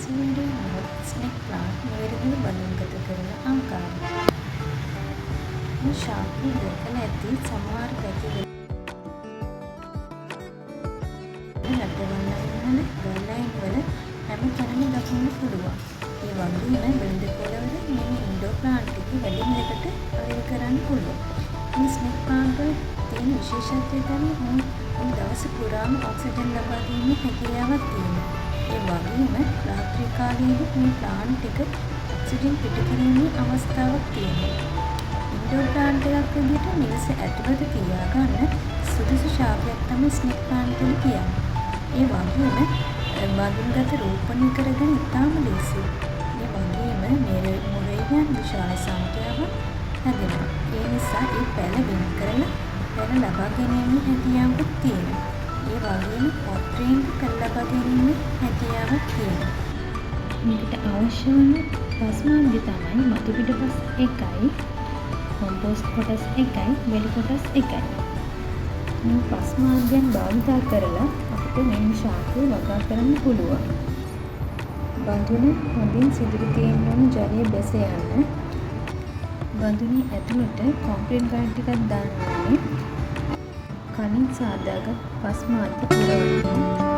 පසුවීමේ ස්නෙක් plant නිවැරදිව බඳුන්ගත කරන ආකාරය. මේ ශාප්පු දැකලා ඇති සමහර පැතිවල නටවන්නවල ගල්ලයින් වල හැම තැනම දකින්න පුළුවන්. ඒ වගේම බෙල්ද පොළවල මේ ඉන්ඩෝර් ප්ලාන්ට් එක වැඩිම දෙකට අවෛර කරන්න පුළුවන්. මේ ස්නෙක් ප්ලාන්ට් වල තියෙන විශේෂත්වය තමයි දවස පුරාම ඔක්සිජන් ලබා දීමේ හැකියාවක් තියෙනවා. ඒ වගේම රාත්‍රී කාලයේදී මේ ප්ලාන්ට් එක ඔක්සිජන් පිට කිරීමේ අවස්ථාවක් තියෙනවා. ඉන්ඩෝර් ප්ලාන්ට් එකක් විදිහට නිවස ඇතුළත තියාගන්න සුදුසු ශාපයක් තමයි ස්නෙක් ප්ලාන්ට් එක කියන්නේ. ඒ වගේම බඳුන්ගත රෝපණය කරගෙන ඉතාම ලේසියි. ඒ වගේම මොරේවියන් විශාල සංඛ්‍යාවක් හැදෙනවා. ඒ නිසා ඒ පැල වෙන් කරලා පැල ලබා ගැනීමේ හැකියාවක් තියෙනවා. ඒ වගේම පොත්‍රයෙන් පැල ලබා ගැනීමේ හැකියාවක් තියෙනවා. මේකට අවශ්‍ය වන පස් මාර්ගය තමයි මතු පිටපස් 1යි, කොම්පෝස්ට් කොටස් 1යි, වැලි කොටස් 1යි. මේ පස් මාර්ගයන් භාවිත කරලා අපිට මේ ශාකය වගා කරන්න පුළුවන්. බඳුන හොඳින් සිදුරු තියෙන ජලය බැස යන්න බඳුනේ ඇතුළට කොන්ක්‍රීට් ගල් ටිකක් දාන්න ඕනේ. කලින් සාදාගත් පස් මාර්ග පුරවන්න